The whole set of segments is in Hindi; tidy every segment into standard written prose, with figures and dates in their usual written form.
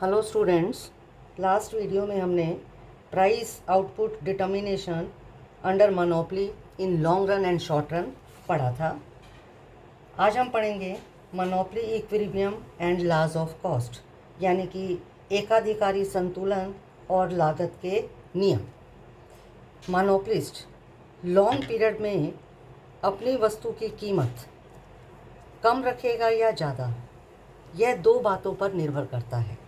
हेलो स्टूडेंट्स, लास्ट वीडियो में हमने price output determination under monopoly in long run and short run पढ़ा था। आज हम पढ़ेंगे monopoly equilibrium and laws of cost, यानी कि एकाधिकारी संतुलन और लागत के नियम। मोनोपोलिस्ट लॉन्ग पीरियड में अपनी वस्तु की कीमत कम रखेगा या ज़्यादा, यह दो बातों पर निर्भर करता है।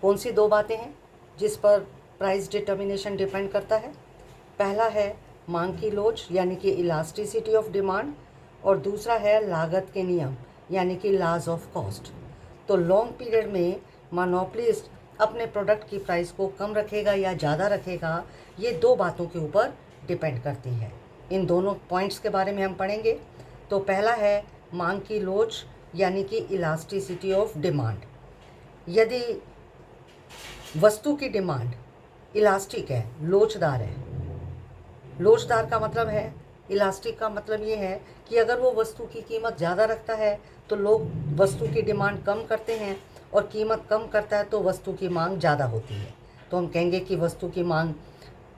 कौन सी दो बातें हैं जिस पर प्राइस डिटर्मिनेशन डिपेंड करता है? पहला है मांग की लोच यानी कि इलास्टिसिटी ऑफ डिमांड, और दूसरा है लागत के नियम यानी कि लॉज ऑफ कॉस्ट। तो लॉन्ग पीरियड में मोनोपोलिस्ट अपने प्रोडक्ट की प्राइस को कम रखेगा या ज़्यादा रखेगा, ये दो बातों के ऊपर डिपेंड करती है। इन दोनों पॉइंट्स के बारे में हम पढ़ेंगे। तो पहला है मांग की लोच यानी कि इलास्टिसिटी ऑफ डिमांड। यदि वस्तु की डिमांड इलास्टिक है, लोचदार है, लोचदार का मतलब है, इलास्टिक का मतलब ये है कि अगर वो वस्तु की कीमत ज़्यादा रखता है तो लोग वस्तु की डिमांड कम करते हैं, और कीमत कम करता है तो वस्तु की मांग ज़्यादा होती है। तो हम कहेंगे कि वस्तु की मांग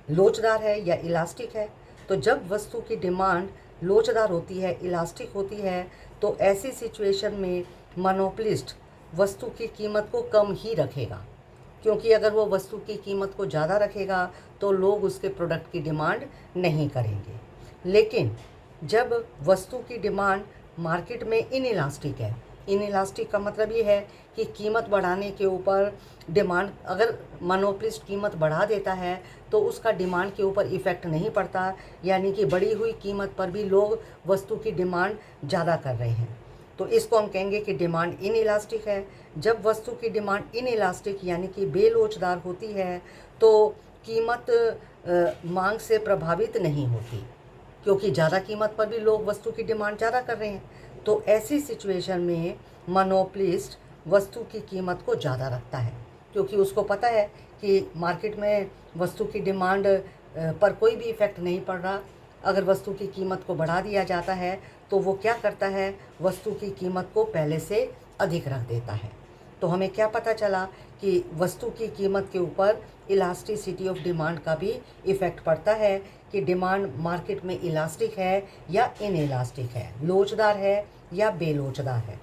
लोचदार है या इलास्टिक है। तो जब वस्तु की डिमांड लोचदार होती है, इलास्टिक होती है, तो ऐसी सिचुएशन में मोनोपोलिस्ट वस्तु की कीमत को कम ही रखेगा, क्योंकि अगर वो वस्तु की कीमत को ज़्यादा रखेगा तो लोग उसके प्रोडक्ट की डिमांड नहीं करेंगे। लेकिन जब वस्तु की डिमांड मार्केट में इनइलास्टिक है, इनइलास्टिक का मतलब ये है कि कीमत बढ़ाने के ऊपर डिमांड, अगर मोनोपोलिस्ट कीमत बढ़ा देता है तो उसका डिमांड के ऊपर इफ़ेक्ट नहीं पड़ता, यानी कि बढ़ी हुई कीमत पर भी लोग वस्तु की डिमांड ज़्यादा कर रहे हैं। तो इसको हम कहेंगे कि डिमांड इनइलास्टिक है। जब वस्तु की डिमांड इनइलास्टिक यानी कि बेलोचदार होती है तो कीमत मांग से प्रभावित नहीं होती, क्योंकि ज़्यादा कीमत पर भी लोग वस्तु की डिमांड ज़्यादा कर रहे हैं। तो ऐसी सिचुएशन में मोनोपोलिस्ट वस्तु की कीमत को ज़्यादा रखता है, क्योंकि उसको पता है कि मार्केट में वस्तु की डिमांड पर कोई भी इफ़ेक्ट नहीं पड़ रहा। अगर वस्तु की कीमत को बढ़ा दिया जाता है तो वो क्या करता है, वस्तु की कीमत को पहले से अधिक रख देता है। तो हमें क्या पता चला कि वस्तु की कीमत के ऊपर इलास्टिसिटी ऑफ डिमांड का भी इफ़ेक्ट पड़ता है, कि डिमांड मार्केट में इलास्टिक है या इनइलास्टिक है, लोचदार है या बेलोचदार है।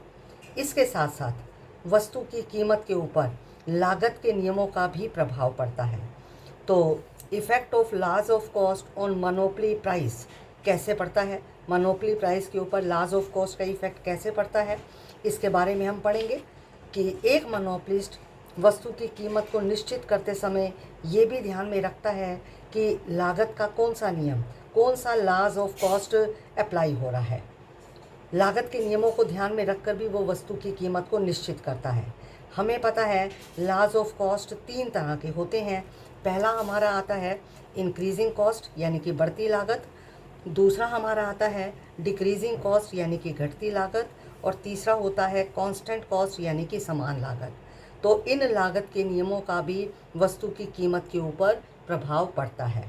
इसके साथ साथ वस्तु की कीमत के ऊपर लागत के नियमों का भी प्रभाव पड़ता है। तो effect of laws of cost on monopoly price कैसे पड़ता है, मोनोपोली प्राइस के ऊपर लॉज ऑफ कॉस्ट का इफ़ेक्ट कैसे पड़ता है, इसके बारे में हम पढ़ेंगे। कि एक मोनोपोलिस्ट वस्तु की कीमत को निश्चित करते समय ये भी ध्यान में रखता है कि लागत का कौन सा नियम, कौन सा लॉज ऑफ कॉस्ट अप्लाई हो रहा है। लागत के नियमों को ध्यान में रखकर भी वो वस्तु की कीमत को निश्चित करता है। हमें पता है लॉज ऑफ कॉस्ट तीन तरह के होते हैं। पहला हमारा आता है इंक्रीजिंग कॉस्ट यानी कि बढ़ती लागत, दूसरा हमारा आता है डिक्रीजिंग कॉस्ट यानी कि घटती लागत, और तीसरा होता है कांस्टेंट कॉस्ट यानी कि समान लागत। तो इन लागत के नियमों का भी वस्तु की कीमत के ऊपर प्रभाव पड़ता है।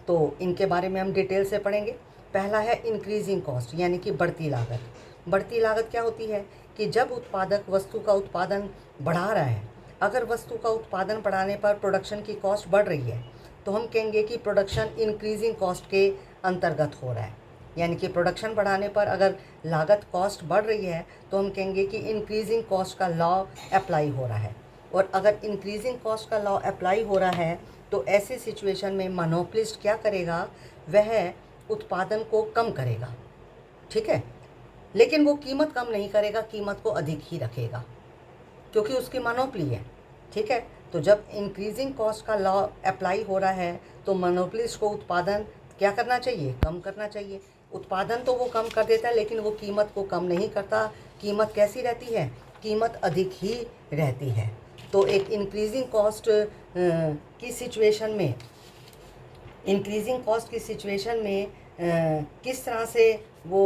तो इनके बारे में हम डिटेल से पढ़ेंगे। पहला है इंक्रीजिंग कॉस्ट यानी कि बढ़ती लागत। बढ़ती लागत क्या होती है कि जब उत्पादक वस्तु का उत्पादन बढ़ा रहा है, अगर वस्तु का उत्पादन बढ़ाने पर प्रोडक्शन की कॉस्ट बढ़ रही है तो हम कहेंगे कि प्रोडक्शन इंक्रीजिंग कॉस्ट के अंतर्गत हो रहा है। यानी कि प्रोडक्शन बढ़ाने पर अगर लागत कॉस्ट बढ़ रही है तो हम कहेंगे कि इंक्रीजिंग कॉस्ट का लॉ अप्लाई हो रहा है। और अगर इंक्रीजिंग कॉस्ट का लॉ अप्लाई हो रहा है तो ऐसी सिचुएशन में मोनोपोलिस्ट क्या करेगा, वह उत्पादन को कम करेगा, ठीक है, लेकिन वो कीमत कम नहीं करेगा, कीमत को अधिक ही रखेगा, क्योंकि उसकी मोनोपोली है, ठीक है। तो जब इंक्रीजिंग कॉस्ट का लॉ अप्लाई हो रहा है तो मोनोपोलिस्ट को उत्पादन क्या करना चाहिए, कम करना चाहिए। उत्पादन तो वो कम कर देता है लेकिन वो कीमत को कम नहीं करता। कीमत कैसी रहती है, कीमत अधिक ही रहती है। तो एक इंक्रीजिंग कॉस्ट की सिचुएशन में, इंक्रीजिंग कॉस्ट की सिचुएशन में किस तरह से वो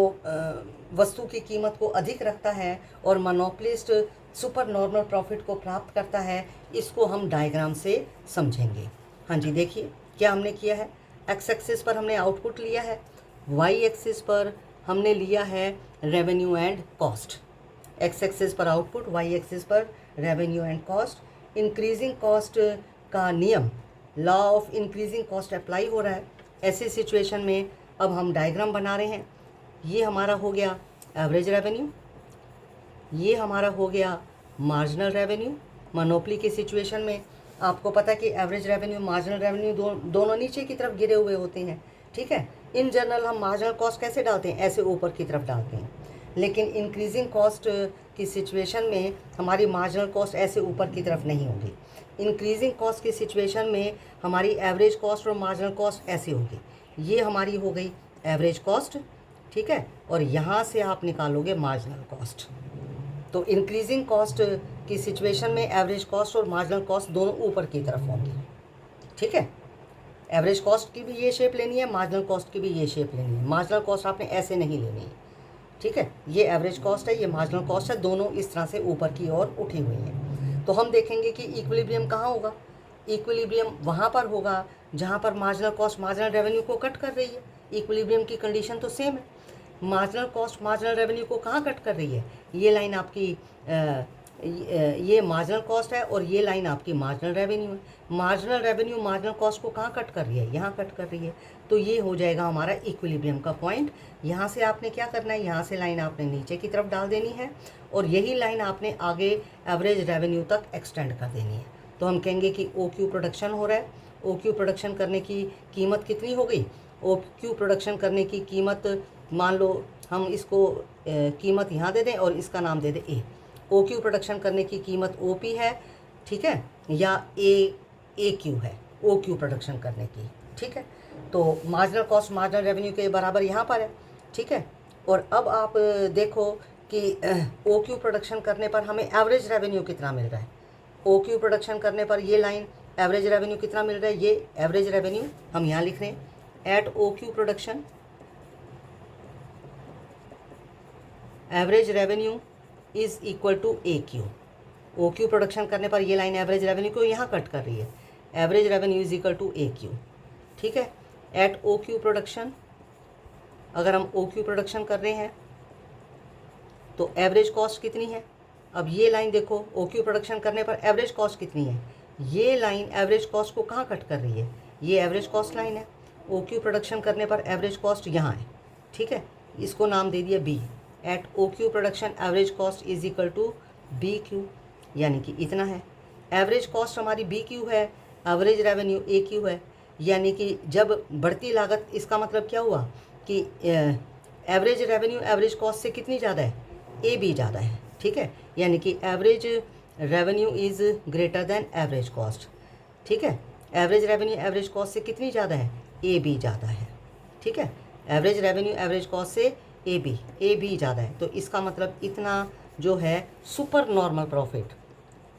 वस्तु की कीमत को अधिक रखता है और मोनोपोलिस्ट सुपर नॉर्मल प्रॉफिट को प्राप्त करता है, इसको हम डायग्राम से समझेंगे। हाँ जी, देखिए क्या हमने किया है। एक्स एक्सिस पर हमने आउटपुट लिया है, वाई एक्सिस पर हमने लिया है revenue and cost. X axis पर आउटपुट, वाई एक्सिस पर revenue and cost. Increasing cost का नियम, law of increasing cost apply हो रहा है। ऐसी सिचुएशन में अब हम डायग्राम बना रहे हैं। ये हमारा हो गया एवरेज रेवेन्यू, ये हमारा हो गया मार्जिनल रेवेन्यू। मोनोपोली की सिचुएशन में आपको पता है कि एवरेज रेवेन्यू मार्जिनल रेवेन्यू दोनों नीचे की तरफ गिरे हुए होते हैं, ठीक है। इन जनरल हम मार्जिनल कॉस्ट कैसे डालते हैं, ऐसे ऊपर की तरफ डालते हैं, लेकिन इंक्रीजिंग कॉस्ट की सिचुएशन में हमारी मार्जिनल कॉस्ट ऐसे ऊपर की तरफ नहीं होगी। इंक्रीजिंग कॉस्ट की सिचुएशन में हमारी एवरेज कॉस्ट और मार्जिनल कॉस्ट ऐसी होगी। ये हमारी हो गई एवरेज कॉस्ट, ठीक है, और यहाँ से आप निकालोगे मार्जिनल कॉस्ट। तो इंक्रीजिंग कॉस्ट की सिचुएशन में एवरेज कॉस्ट और मार्जिनल कॉस्ट दोनों ऊपर की तरफ होंगी, ठीक है। एवरेज कॉस्ट की भी ये शेप लेनी है, मार्जिनल कॉस्ट की भी ये शेप लेनी है। मार्जिनल कॉस्ट आपने ऐसे नहीं लेनी है, ठीक है। ये एवरेज कॉस्ट है, ये मार्जिनल कॉस्ट है, दोनों इस तरह से ऊपर की ओर उठी हुई हैं। तो हम देखेंगे कि इक्विलिब्रियम कहाँ होगा। इक्विलिब्रियम वहाँ पर होगा जहाँ पर मार्जिनल कॉस्ट मार्जिनल रेवेन्यू को कट कर रही है। इक्विलिब्रियम की कंडीशन तो सेम है। मार्जिनल कॉस्ट मार्जिनल रेवेन्यू को कहाँ कट कर रही है, ये लाइन आपकी ये मार्जिनल कॉस्ट है और ये लाइन आपकी मार्जिनल रेवेन्यू है। मार्जिनल रेवेन्यू मार्जिनल कॉस्ट को कहाँ कट कर रही है, यहाँ कट कर रही है। तो ये हो जाएगा हमारा इक्विलिब्रियम का पॉइंट। यहाँ से आपने क्या करना है, यहाँ से लाइन आपने नीचे की तरफ डाल देनी है और यही लाइन आपने आगे एवरेज रेवेन्यू तक एक्सटेंड कर देनी है। तो हम कहेंगे कि ओ क्यू प्रोडक्शन हो रहा है। ओ क्यू प्रोडक्शन करने की कीमत कितनी हो गई, ओ क्यू प्रोडक्शन करने की कीमत, मान लो हम इसको कीमत यहाँ दे दें और इसका नाम दे दें ए। ओ क्यू प्रोडक्शन करने की कीमत ओ पी है, ठीक है, या ए क्यू है ओ क्यू प्रोडक्शन करने की, ठीक है। तो मार्जिनल कॉस्ट मार्जिनल रेवेन्यू के बराबर यहाँ पर है, ठीक है। और अब आप देखो कि ओ क्यू प्रोडक्शन करने पर हमें एवरेज रेवेन्यू कितना मिल रहा है। ओ क्यू प्रोडक्शन करने पर ये लाइन एवरेज रेवेन्यू कितना मिल रहा है, ये एवरेज रेवेन्यू हम यहाँ लिख रहे हैं at O Q production. Average revenue is equal to A Q. O Q production करने पर ये लाइन एवरेज रेवेन्यू को यहाँ कट कर रही है। Average revenue is equal to A Q, ठीक है। एट ओ क्यू प्रोडक्शन, अगर हम ओ क्यू प्रोडक्शन कर रहे हैं तो एवरेज कॉस्ट कितनी है। अब ये लाइन देखो, ओ क्यू प्रोडक्शन करने पर एवरेज कॉस्ट कितनी है, ये लाइन एवरेज कॉस्ट को कहाँ कट कर रही है, ये एवरेज कॉस्ट लाइन है। ओ क्यू प्रोडक्शन करने पर एवरेज कॉस्ट यहाँ है, ठीक है, इसको नाम दे दिया B. At O Q production average cost is equal to B Q, यानी कि इतना है। एवरेज कॉस्ट हमारी बी क्यू है, एवरेज रेवेन्यू ए क्यू है, यानी कि जब बढ़ती लागत, इसका मतलब क्या हुआ कि एवरेज रेवेन्यू एवरेज कॉस्ट से कितनी ज़्यादा है, ए बी ज़्यादा है, ठीक है। यानी कि average revenue is greater than average cost, ठीक है। एवरेज रेवेन्यू एवरेज कॉस्ट से कितनी ज़्यादा है, ए बी ज़्यादा है, ठीक है। एवरेज रेवेन्यू एवरेज कॉस्ट से ए बी ज़्यादा है। तो इसका मतलब इतना जो है सुपर नॉर्मल प्रॉफिट,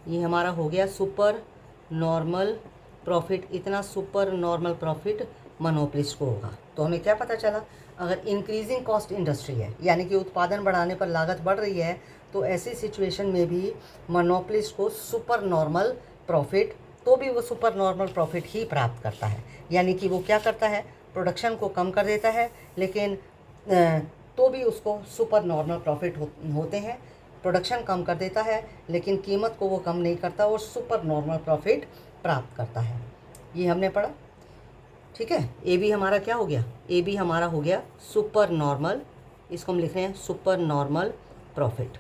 ये हमारा हो गया सुपर नॉर्मल प्रॉफिट। इतना सुपर नॉर्मल प्रॉफिट मोनोपोलिस्ट को होगा। तो हमें क्या पता चला, अगर इंक्रीजिंग कॉस्ट इंडस्ट्री है, यानी कि उत्पादन बढ़ाने पर लागत बढ़ रही है, तो ऐसी सिचुएशन में भी मोनोपोलिस्ट को सुपर नॉर्मल प्रॉफिट, तो भी वो सुपर नॉर्मल प्रॉफिट ही प्राप्त करता है। यानी कि वो क्या करता है, प्रोडक्शन को कम कर देता है, लेकिन तो भी उसको सुपर नॉर्मल प्रॉफिट होते हैं। प्रोडक्शन कम कर देता है लेकिन कीमत को वो कम नहीं करता और सुपर नॉर्मल प्रॉफिट प्राप्त करता है। ये हमने पढ़ा, ठीक है। ए बी हमारा क्या हो गया, ए बी हमारा हो गया सुपर नॉर्मल, इसको हम लिख रहे हैं सुपर नॉर्मल प्रॉफिट,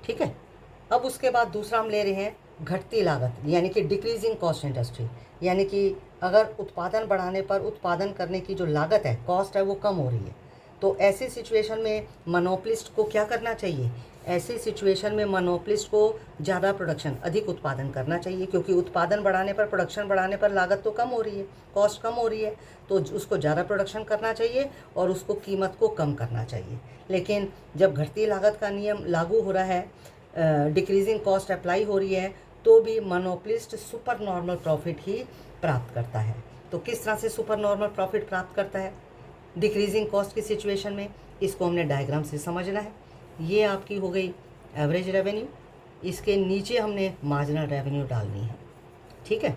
ठीक है। अब उसके बाद दूसरा हम ले रहे हैं घटती लागत, यानी कि डिक्रीजिंग कॉस्ट इंडस्ट्री। यानी कि अगर उत्पादन बढ़ाने पर उत्पादन करने की जो लागत है, कॉस्ट है, वो कम हो रही है, तो ऐसी सिचुएशन में मोनोपोलिस्ट को क्या करना चाहिए, ऐसी सिचुएशन में मोनोपोलिस्ट को ज़्यादा प्रोडक्शन, अधिक उत्पादन करना चाहिए, क्योंकि उत्पादन बढ़ाने पर, प्रोडक्शन बढ़ाने पर लागत तो कम हो रही है, कॉस्ट कम हो रही है, तो उसको ज़्यादा प्रोडक्शन करना चाहिए और उसको कीमत को कम करना चाहिए। लेकिन जब घटती लागत का नियम लागू हो रहा है, डिक्रीजिंग कॉस्ट अप्लाई हो रही है, तो भी मोनोपोलिस्ट सुपर नॉर्मल प्रॉफिट ही प्राप्त करता है। तो किस तरह से सुपर नॉर्मल प्रॉफिट प्राप्त करता है डिक्रीजिंग कॉस्ट की सिचुएशन में, इसको हमने डायग्राम से समझना है। ये आपकी हो गई एवरेज रेवेन्यू, इसके नीचे हमने मार्जिनल रेवेन्यू डालनी है, ठीक है।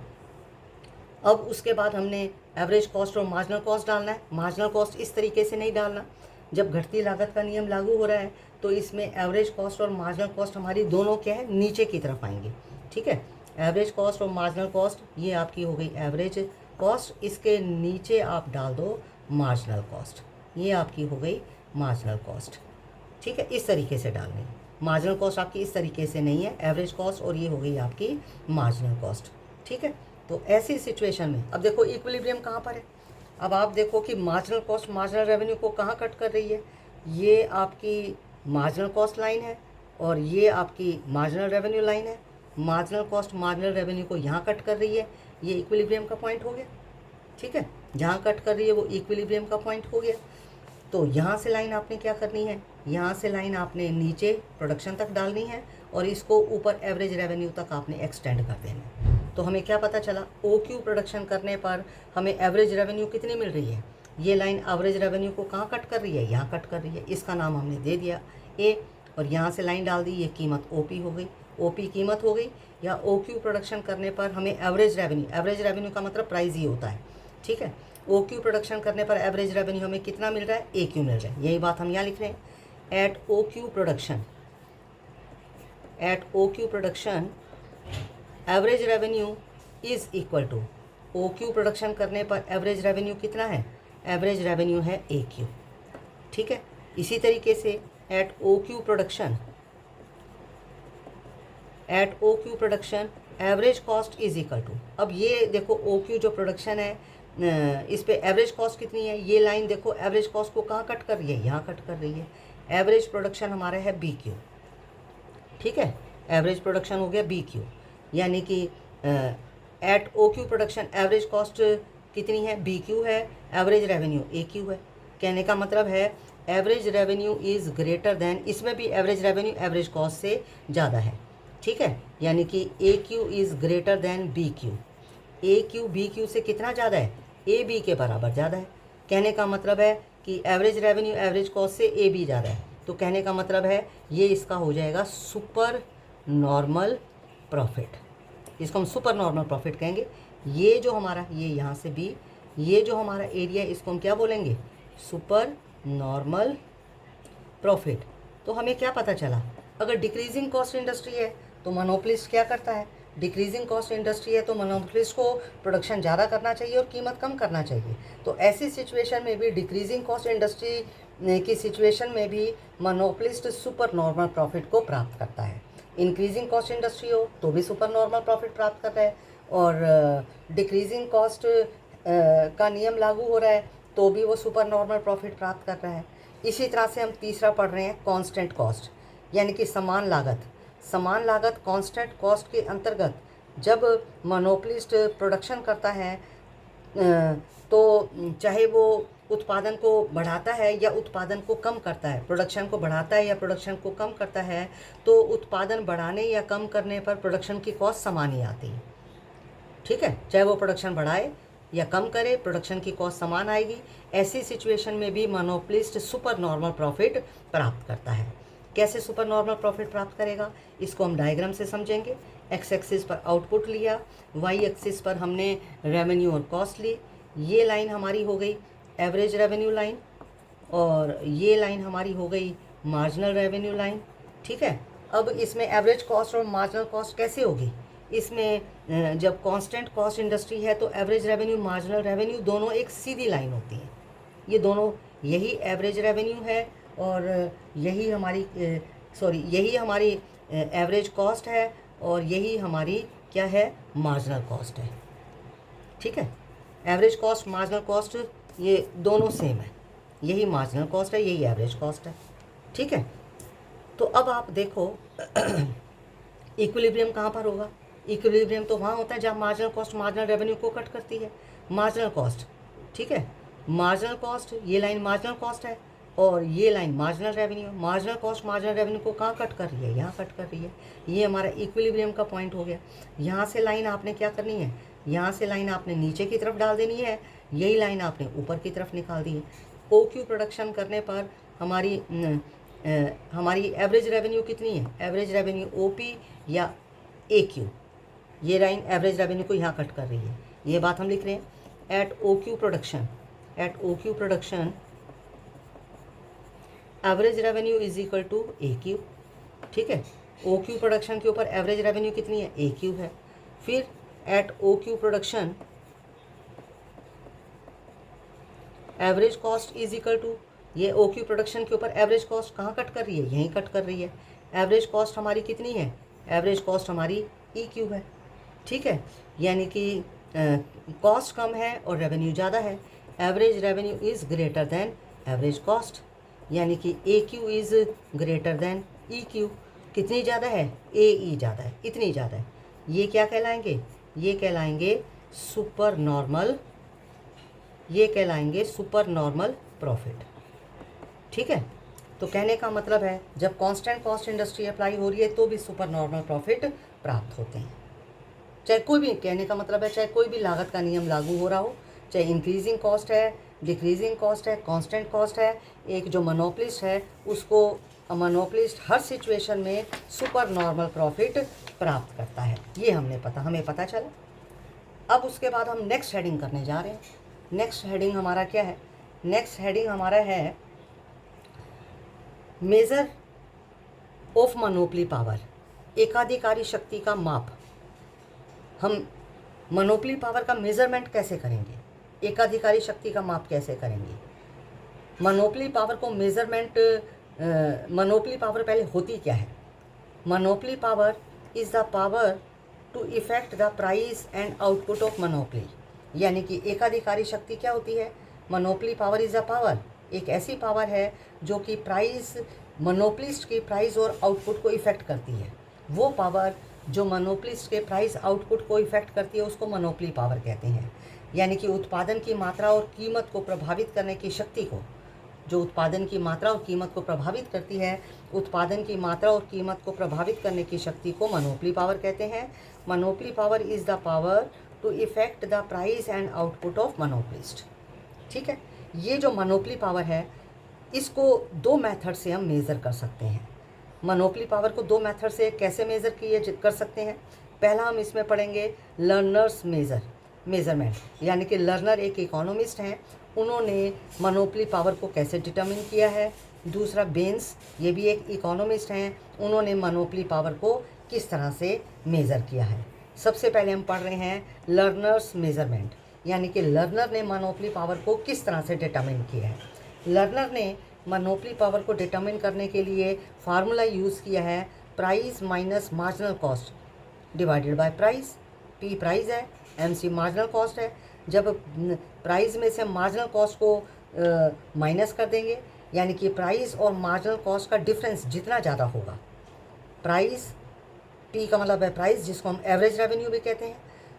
अब उसके बाद हमने एवरेज कॉस्ट और मार्जिनल कॉस्ट डालना है। मार्जिनल कॉस्ट इस तरीके से नहीं डालना, जब घटती लागत का नियम लागू हो रहा है तो इसमें एवरेज कॉस्ट और मार्जिनल कॉस्ट हमारी दोनों क्या है, नीचे की तरफ आएंगे। ठीक है, एवरेज कॉस्ट और मार्जिनल कॉस्ट ये आपकी हो गई एवरेज कॉस्ट, इसके नीचे आप डाल दो मार्जिनल कॉस्ट, ये आपकी हो गई मार्जिनल कॉस्ट। ठीक है, इस तरीके से डालनी है। मार्जिनल कॉस्ट आपकी इस तरीके से नहीं है, एवरेज कॉस्ट, और ये हो गई आपकी मार्जिनल कॉस्ट। ठीक है, तो ऐसी सिचुएशन में अब देखो इक्विलिब्रियम कहाँ पर है। अब आप देखो कि मार्जिनल कॉस्ट मार्जिनल रेवेन्यू को कहाँ कट कर रही है, ये आपकी मार्जिनल कॉस्ट लाइन है और ये आपकी मार्जिनल रेवेन्यू लाइन है। मार्जिनल कॉस्ट मार्जिनल रेवेन्यू को यहाँ कट कर रही है, ये इक्विलिब्रियम का पॉइंट हो गया। ठीक है, जहाँ कट कर रही है वो इक्विलिब्रियम का पॉइंट हो गया। तो यहाँ से लाइन आपने क्या करनी है, यहाँ से लाइन आपने नीचे प्रोडक्शन तक डालनी है और इसको ऊपर एवरेज रेवेन्यू तक आपने एक्सटेंड कर देना है। तो हमें क्या पता चला, OQ प्रोडक्शन करने पर हमें एवरेज रेवेन्यू कितनी मिल रही है। ये लाइन एवरेज रेवेन्यू को कहाँ कट कर रही है, यहाँ कट कर रही है, इसका नाम हमने दे दिया A, और यहाँ से लाइन डाल दी, ये कीमत OP हो गई, OP कीमत हो गई। या OQ प्रोडक्शन करने पर हमें एवरेज रेवेन्यू का मतलब प्राइस ही होता है। ठीक है, OQ प्रोडक्शन करने पर एवरेज रेवेन्यू हमें कितना मिल रहा है, AQ मिल रहा है। यही बात हम यहाँ लिख रहे हैं, at OQ production average revenue is equal to, OQ production करने पर एवरेज रेवेन्यू कितना है, एवरेज रेवेन्यू है AQ। ठीक है, इसी तरीके से at OQ production average cost is equal to, अब ये देखो OQ जो प्रोडक्शन है इस पे एवरेज कॉस्ट कितनी है, ये लाइन देखो एवरेज कॉस्ट को कहाँ कट कर रही है, यहाँ कट कर रही है। एवरेज प्रोडक्शन हमारा है BQ। ठीक है, एवरेज प्रोडक्शन हो गया BQ, यानी कि at OQ production average cost कितनी है, BQ है, एवरेज रेवेन्यू AQ है। कहने का मतलब है average revenue is greater then, इसमें भी एवरेज रेवेन्यू एवरेज कॉस्ट से ज़्यादा है। ठीक है, यानी कि AQ is greater then BQ। AQ BQ से कितना ज़्यादा है, AB के बराबर ज़्यादा है। कहने का मतलब है कि एवरेज रेवेन्यू एवरेज कॉस्ट से AB ज़्यादा है। तो कहने का मतलब है ये इसका हो जाएगा सुपर नॉर्मल प्रॉफिट, इसको हम सुपर नॉर्मल प्रॉफिट कहेंगे। ये जो हमारा, ये यहाँ से भी, ये जो हमारा एरिया है इसको हम क्या बोलेंगे, सुपर नॉर्मल प्रॉफिट। तो हमें क्या पता चला, अगर डिक्रीजिंग कॉस्ट इंडस्ट्री है तो मोनोपोलिस्ट क्या करता है, डिक्रीजिंग कॉस्ट इंडस्ट्री है तो मोनोपोलिस्ट को प्रोडक्शन ज़्यादा करना चाहिए और कीमत कम करना चाहिए। तो ऐसी सिचुएशन में भी, डिक्रीजिंग कॉस्ट इंडस्ट्री की सिचुएशन में भी मोनोपोलिस्ट सुपर नॉर्मल प्रॉफिट को प्राप्त करता है। इंक्रीजिंग कॉस्ट इंडस्ट्री हो तो भी सुपर नॉर्मल प्रॉफिट प्राप्त कर रहा है, और डिक्रीजिंग कॉस्ट का नियम लागू हो रहा है तो भी वो सुपर नॉर्मल प्रॉफिट प्राप्त कर रहा है। इसी तरह से हम तीसरा पढ़ रहे हैं कांस्टेंट कॉस्ट, यानी कि समान लागत। समान लागत कांस्टेंट कॉस्ट के अंतर्गत जब मोनोपोलिस्ट प्रोडक्शन करता है तो चाहे वो उत्पादन को बढ़ाता है या उत्पादन को कम करता है, प्रोडक्शन को बढ़ाता है या प्रोडक्शन को कम करता है, तो उत्पादन बढ़ाने या कम करने पर प्रोडक्शन की कॉस्ट समान ही आती है। ठीक है, चाहे वो प्रोडक्शन बढ़ाए या कम करे, प्रोडक्शन की कॉस्ट समान आएगी। ऐसी सिचुएशन में भी मोनोपोलिस्ट सुपर नॉर्मल प्रॉफिट प्राप्त करता है। कैसे सुपर नॉर्मल प्रॉफिट प्राप्त करेगा, इसको हम डायग्राम से समझेंगे। एक्स एक्सिस पर आउटपुट लिया, वाई एक्सिस पर हमने रेवेन्यू और कॉस्ट ली। ये लाइन हमारी हो गई एवरेज रेवेन्यू लाइन और ये लाइन हमारी हो गई मार्जिनल रेवेन्यू लाइन। ठीक है, अब इसमें एवरेज कॉस्ट और मार्जिनल कॉस्ट कैसे होगी, इसमें जब कांस्टेंट कॉस्ट इंडस्ट्री है तो एवरेज रेवेन्यू मार्जिनल रेवेन्यू दोनों एक सीधी लाइन होती है। ये दोनों, यही एवरेज रेवेन्यू है और यही हमारी एवरेज कॉस्ट है और यही हमारी क्या है, मार्जिनल कॉस्ट है। ठीक है, एवरेज कॉस्ट मार्जिनल कॉस्ट ये दोनों सेम है, यही मार्जिनल कॉस्ट है, यही एवरेज कॉस्ट है। ठीक है, तो अब आप देखो इक्विलिब्रियम कहाँ पर होगा, इक्विलिब्रियम तो वहाँ होता है जहाँ मार्जिनल कॉस्ट मार्जिनल रेवेन्यू को कट करती है। मार्जिनल कॉस्ट, ठीक है, मार्जिनल कॉस्ट, ये लाइन मार्जिनल कॉस्ट है और ये line marginal revenue. Marginal cost marginal revenue को कहाँ कट कर रही है, यहाँ कट कर रही है। ये हमारा इक्विलिब्रियम का पॉइंट हो गया। यहाँ से लाइन आपने क्या करनी है, यहाँ से लाइन आपने नीचे की तरफ डाल देनी है, यही लाइन आपने ऊपर की तरफ निकाल दी है। OQ प्रोडक्शन करने पर हमारी एवरेज रेवेन्यू कितनी है, एवरेज रेवेन्यू OP या AQ, ये लाइन एवरेज रेवेन्यू को यहाँ कट कर रही है। ये बात हम लिख रहे हैं at OQ production average revenue is equal to A Q, ठीक है। ओ क्यू प्रोडक्शन के ऊपर एवरेज रेवेन्यू कितनी है, ए क्यू है। फिर at O Q production average cost is equal to, ये ओ क्यू प्रोडक्शन के ऊपर एवरेज कॉस्ट कहाँ कट कर रही है, यहीं कट कर रही है। एवरेज कॉस्ट हमारी कितनी है, एवरेज कॉस्ट हमारी ई क्यू है, ठीक है। यानी कि कॉस्ट कम है और रेवेन्यू ज़्यादा है। Average revenue is greater than average cost, यानी कि A Q is greater than E Q. कितनी ज़्यादा है, ए ई ज़्यादा है, इतनी ज़्यादा है। ये क्या कहलाएंगे, ये कहलाएंगे सुपर नॉर्मल, ये कहलाएंगे सुपर नॉर्मल प्रॉफिट, ठीक है। तो कहने का मतलब है जब कांस्टेंट कॉस्ट इंडस्ट्री अप्लाई हो रही है तो भी सुपर नॉर्मल प्रॉफिट प्राप्त होते हैं। चाहे कोई भी, कहने का मतलब है चाहे कोई भी लागत का नियम लागू हो रहा हो, चाहे इंक्रीजिंग कॉस्ट है, डिक्रीजिंग कॉस्ट है, कांस्टेंट कॉस्ट है, एक जो मोनोपलिस्ट है उसको मोनोपलिस्ट हर सिचुएशन में सुपर नॉर्मल प्रॉफिट प्राप्त करता है। ये हमें पता चला। अब उसके बाद हम नेक्स्ट हेडिंग करने जा रहे हैं। नेक्स्ट हेडिंग हमारा क्या है, नेक्स्ट हेडिंग हमारा है मेजर ऑफ मोनोपली पावर, एकाधिकारी शक्ति का माप। हम मोनोपली पावर का मेजरमेंट कैसे करेंगे, एकाधिकारी शक्ति का माप कैसे करेंगे। मोनोपली पावर को मेजरमेंट, मोनोपली पावर पहले होती क्या है। Monopoly power is the power to effect the price and output of monopoly. यानी कि एकाधिकारी शक्ति क्या होती है, monopoly power is a power, एक ऐसी पावर है जो कि प्राइस, मोनोपलिस्ट की प्राइस और आउटपुट को इफ़ेक्ट करती है। वो पावर जो मोनोपलिस्ट के प्राइस आउटपुट को इफ़ेक्ट करती है उसको मोनोपली पावर कहते हैं। यानी कि उत्पादन की मात्रा और कीमत को प्रभावित करने की शक्ति को, जो उत्पादन की मात्रा और कीमत को प्रभावित करती है, उत्पादन की मात्रा और कीमत को प्रभावित करने की शक्ति को मोनोपली पावर कहते हैं। Monopoly power is the power to effect the price and output of monopolist, ठीक है। ये जो मोनोपली पावर है इसको दो मेथड से हम मेज़र कर सकते हैं। मोनोपली पावर को दो मेथड से कैसे मेज़र कर सकते हैं। पहला हम इसमें पढ़ेंगे लर्नर्स मेज़रमेंट, यानी कि लर्नर एक इकोनॉमिस्ट हैं, उन्होंने मोनोपली पावर को कैसे डिटर्मिन किया है। दूसरा बेन्स, ये भी एक इकोनॉमिस्ट हैं, उन्होंने मोनोपली पावर को किस तरह से मेज़र किया है। सबसे पहले हम पढ़ रहे हैं लर्नर्स मेज़रमेंट, यानी कि लर्नर ने मोनोपली पावर को किस तरह से डिटर्मिन किया है। लर्नर ने मोनोपली पावर को डिटर्मिन करने के लिए फार्मूला यूज़ किया है, price minus marginal cost divided by price. P price है, एम सी मार्जिनल कॉस्ट है। जब प्राइस में से मार्जिनल कॉस्ट को माइनस कर देंगे, यानी कि प्राइस और मार्जिनल कॉस्ट का डिफरेंस जितना ज़्यादा होगा, प्राइस, पी का मतलब है प्राइस जिसको हम एवरेज रेवेन्यू भी कहते हैं,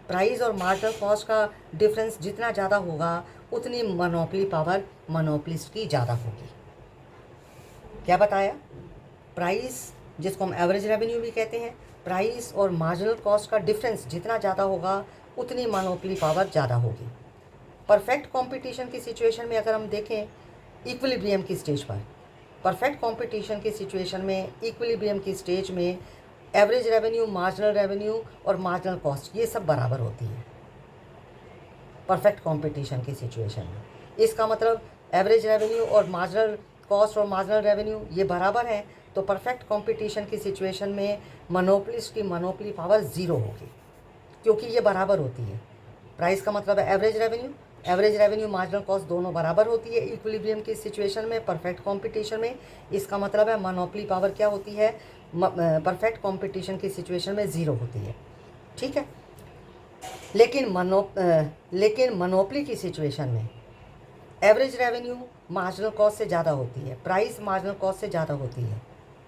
प्राइस और मार्जिनल कॉस्ट का डिफरेंस जितना ज़्यादा होगा उतनी मोनोपली पावर मोनोपलिस्ट की ज़्यादा होगी। क्या बताया, प्राइस जिसको हम एवरेज रेवेन्यू भी कहते हैं, प्राइस और मार्जिनल कॉस्ट का डिफरेंस जितना ज़्यादा होगा उतनी मोनोपली पावर ज़्यादा होगी। परफेक्ट कंपटीशन की सिचुएशन में अगर हम देखें इक्विलिब्रियम की स्टेज पर, परफेक्ट कंपटीशन की सिचुएशन में इक्विलिब्रियम की स्टेज में एवरेज रेवेन्यू, मार्जिनल रेवेन्यू और मार्जिनल कॉस्ट ये सब बराबर होती है परफेक्ट कंपटीशन की सिचुएशन में। इसका मतलब एवरेज रेवेन्यू और मार्जिनल कॉस्ट और मार्जिनल रेवेन्यू ये बराबर हैं, तो परफेक्ट कंपटीशन की सिचुएशन में मोनोपलिस्ट की मोनोपली पावर ज़ीरो होगी, क्योंकि ये बराबर होती है। प्राइस का मतलब है एवरेज रेवेन्यू मार्जिनल कॉस्ट दोनों बराबर होती है इक्विलिब्रियम की सिचुएशन में, परफेक्ट कंपटीशन में। इसका मतलब है मोनोपली पावर क्या होती है, परफेक्ट कंपटीशन की सिचुएशन में ज़ीरो होती है, ठीक है। लेकिन मोनोपली की सिचुएशन में एवरेज रेवेन्यू मार्जिनल कॉस्ट से ज़्यादा होती है, प्राइस मार्जिनल कॉस्ट से ज़्यादा होती है,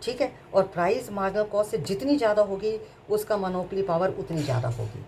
ठीक है। और प्राइस मार्जिनल कॉस्ट से जितनी ज़्यादा होगी उसका मोनोपली पावर उतनी ज़्यादा होगी,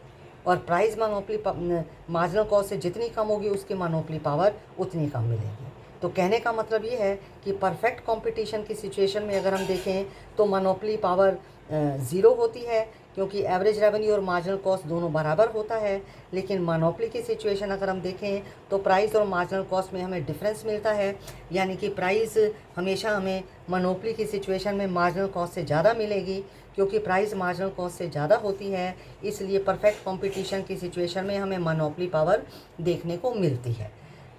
और प्राइस मार्जिनल कॉस्ट से जितनी कम होगी उसकी मोनोपली पावर उतनी कम मिलेगी। तो कहने का मतलब ये है कि परफेक्ट कंपटीशन की सिचुएशन में अगर हम देखें तो मोनोपली पावर ज़ीरो होती है, क्योंकि एवरेज रेवेन्यू और मार्जिनल कॉस्ट दोनों बराबर होता है। लेकिन मोनोपली की सिचुएशन अगर हम देखें तो प्राइस और मार्जिनल कॉस्ट में हमें डिफरेंस मिलता है, यानी कि प्राइस हमेशा हमें मोनोपली की सिचुएशन में मार्जिनल कॉस्ट से ज़्यादा मिलेगी, क्योंकि प्राइस मार्जिनल कॉस्ट से ज़्यादा होती है। इसलिए परफेक्ट कंपटीशन की सिचुएशन में हमें मोनोपली पावर देखने को मिलती है।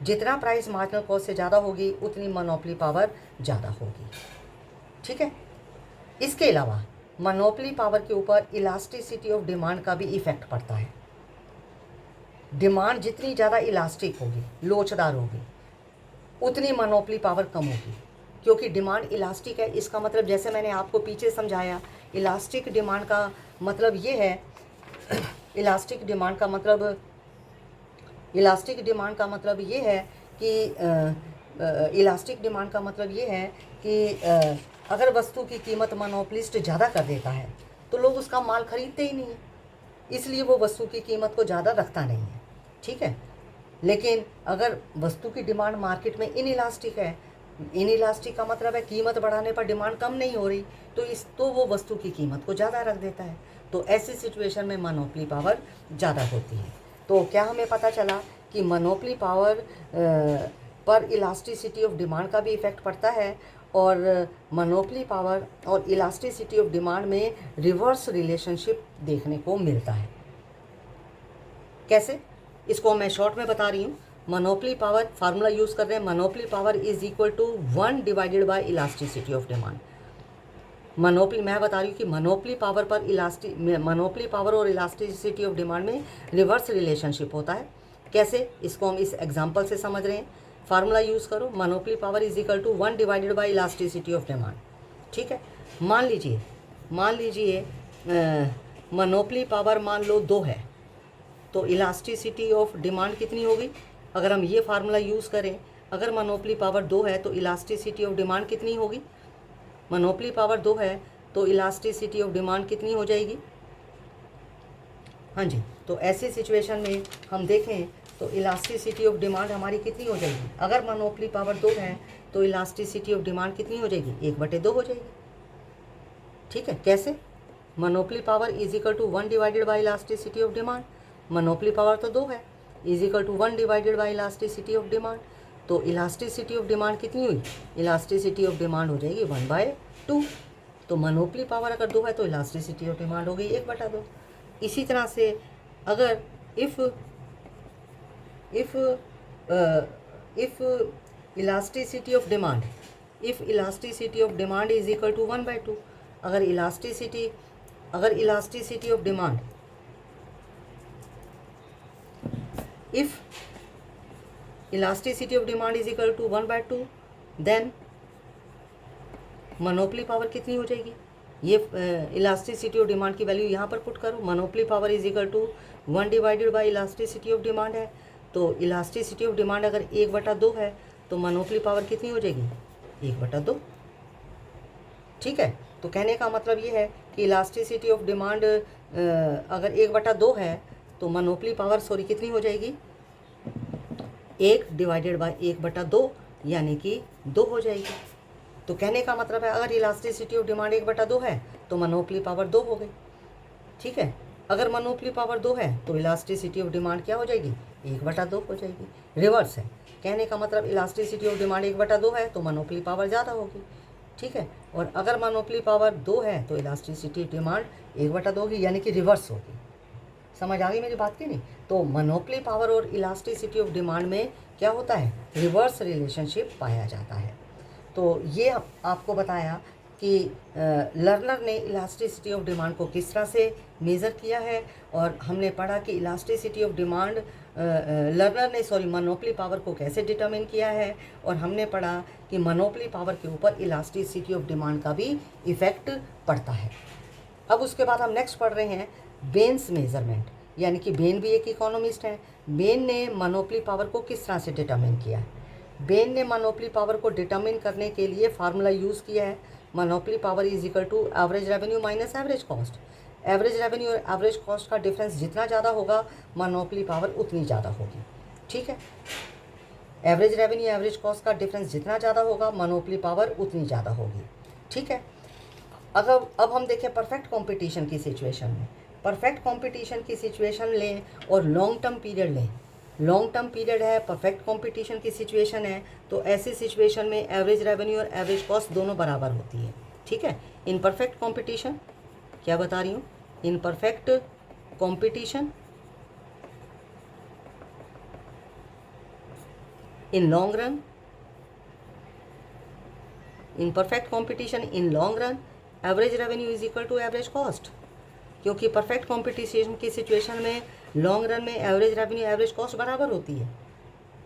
जितना प्राइस मार्जिनल कॉस्ट से ज़्यादा होगी उतनी मोनोपोली पावर ज़्यादा होगी। ठीक है। इसके अलावा मोनोपोली पावर के ऊपर इलास्टिसिटी ऑफ डिमांड का भी इफेक्ट पड़ता है। डिमांड जितनी ज़्यादा इलास्टिक होगी, लोचदार होगी, उतनी मोनोपोली पावर कम होगी। क्योंकि डिमांड इलास्टिक है, इसका मतलब जैसे मैंने आपको पीछे समझाया, इलास्टिक डिमांड का मतलब ये है इलास्टिक डिमांड का मतलब ये है कि इलास्टिक डिमांड का मतलब ये है कि अगर वस्तु की कीमत मोनोपोलिस्ट ज़्यादा कर देता है तो लोग उसका माल खरीदते ही नहीं है, इसलिए वो वस्तु की कीमत को ज़्यादा रखता नहीं है। ठीक है। लेकिन अगर वस्तु की डिमांड मार्केट में इनइलास्टिक है, इनइलास्टिक का मतलब है कीमत बढ़ाने पर डिमांड कम नहीं हो रही, तो वो वस्तु की कीमत को ज़्यादा रख देता है। तो ऐसी सिचुएशन में मोनोपोली पावर ज़्यादा होती है। तो क्या हमें पता चला कि मोनोपोली पावर पर इलास्टिसिटी ऑफ डिमांड का भी इफेक्ट पड़ता है, और मोनोपोली पावर और इलास्टिसिटी ऑफ डिमांड में रिवर्स रिलेशनशिप देखने को मिलता है। कैसे? इसको मैं शॉर्ट में बता रही हूँ। मोनोपोली पावर फार्मूला यूज़ कर रहे हैं, monopoly power is equal to 1 divided by elasticity of demand. Monopoly, मैं बता रही हूँ कि मोनोपोली पावर और इलास्टिसिटी ऑफ डिमांड में रिवर्स रिलेशनशिप होता है। कैसे? इसको हम इस एग्जांपल से समझ रहे हैं। फार्मूला यूज़ करो, monopoly power is equal to 1 divided by elasticity of demand. ठीक है। मान लीजिए मोनोपोली पावर मान लो 2 है, तो इलास्टिसिटी ऑफ डिमांड कितनी होगी? अगर हम ये फार्मूला यूज़ करें, अगर मोनोपोली पावर 2 है तो इलास्टिसिटी ऑफ डिमांड कितनी होगी? मोनोपोली पावर 2 है तो इलास्टिसिटी ऑफ डिमांड कितनी हो जाएगी? हाँ जी। तो ऐसी सिचुएशन में हम देखें तो इलास्टिसिटी ऑफ डिमांड हमारी कितनी हो जाएगी? अगर मोनोपोली पावर 2 है तो इलास्टिसिटी ऑफ डिमांड कितनी हो जाएगी? 1/2 हो जाएगी। ठीक है। कैसे? Monopoly power is equal to 1 divided by elasticity of demand. Monopoly power तो 2 है, is equal to 1 divided by elasticity of demand. तो इलास्टिसिटी ऑफ डिमांड कितनी हुई? इलास्टिसिटी ऑफ डिमांड हो जाएगी 1/2। तो मोनोपोली पावर अगर 2 है तो इलास्टिसिटी ऑफ डिमांड हो गई 1/2। इसी तरह से अगर if elasticity of demand is equal to 1/2, अगर elasticity of demand if elasticity of demand is equal to 1/2, then monopoly power कितनी हो जाएगी? ये इलास्टिसिटी ऑफ डिमांड की वैल्यू यहाँ पर पुट करो। Monopoly power is equal to 1 divided by elasticity of demand है, तो इलास्टिसिटी ऑफ डिमांड अगर 1/2 है तो मोनोपोली पावर कितनी हो जाएगी? 1/2। ठीक है। तो कहने का मतलब ये है कि इलास्टिसिटी ऑफ डिमांड अगर 1/2 है तो मोनोपोली पावर कितनी हो जाएगी? 1 डिवाइडेड बाय 1/2 यानी कि 2 हो जाएगी। तो कहने का मतलब है अगर इलास्टिसिटी ऑफ डिमांड 1/2 है तो मोनोपोली पावर 2 हो गई। ठीक है। अगर मोनोपोली पावर 2 है तो इलास्टिसिटी ऑफ डिमांड क्या हो जाएगी? 1/2 हो जाएगी। रिवर्स है। कहने का मतलब इलास्टिसिटी ऑफ डिमांड 1/2 है तो मोनोपोली पावर ज़्यादा होगी। ठीक है। और अगर मोनोपोली पावर 2 है तो इलास्टिसिटी डिमांड 1/2 होगी, यानी कि रिवर्स होगी। समझ आ गई मेरी बात की नहीं? तो मोनोपोली पावर और इलास्टिसिटी ऑफ डिमांड में क्या होता है? रिवर्स रिलेशनशिप पाया जाता है। तो ये आपको बताया कि लर्नर ने इलास्टिसिटी ऑफ डिमांड को किस तरह से मेज़र किया है, और हमने पढ़ा कि इलास्टिसिटी ऑफ डिमांड लर्नर ने मोनोपोली पावर को कैसे डिटरमिन किया है, और हमने पढ़ा कि मोनोपोली पावर के ऊपर इलास्टिसिटी ऑफ डिमांड का भी इफ़ेक्ट पड़ता है। अब उसके बाद हम नेक्स्ट पढ़ रहे हैं बेन्स मेजरमेंट, यानी कि बेन भी एक इकोनॉमिस्ट हैं। बेन ने मोनोपोली पावर को किस तरह से डिटरमिन किया है? बेन ने मोनोपोली पावर को डिटरमिन करने के लिए फार्मूला यूज़ किया है, monopoly power is equal to average revenue minus average cost. Average revenue और एवरेज कॉस्ट का डिफरेंस जितना ज़्यादा होगा मोनोपोली पावर उतनी ज़्यादा होगी। ठीक है। एवरेज रेवेन्यू एवरेज कॉस्ट का डिफरेंस जितना ज़्यादा होगा मोनोपोली पावर उतनी ज़्यादा होगी। ठीक है। अगर अब हम देखें परफेक्ट कंपटीशन की सिचुएशन में, परफेक्ट कंपटीशन की सिचुएशन लें और लॉन्ग टर्म पीरियड लें। लॉन्ग टर्म पीरियड है, परफेक्ट कंपटीशन की सिचुएशन है, तो ऐसी सिचुएशन में एवरेज रेवेन्यू और एवरेज कॉस्ट दोनों बराबर होती है। ठीक है। इन परफेक्ट कंपटीशन, क्या बता रही हूँ? In perfect competition in long run, in perfect competition in long run average revenue is equal to average cost, क्योंकि परफेक्ट कॉम्पिटिशन की सिचुएशन में लॉन्ग रन में एवरेज रेवेन्यू एवरेज कॉस्ट बराबर होती है,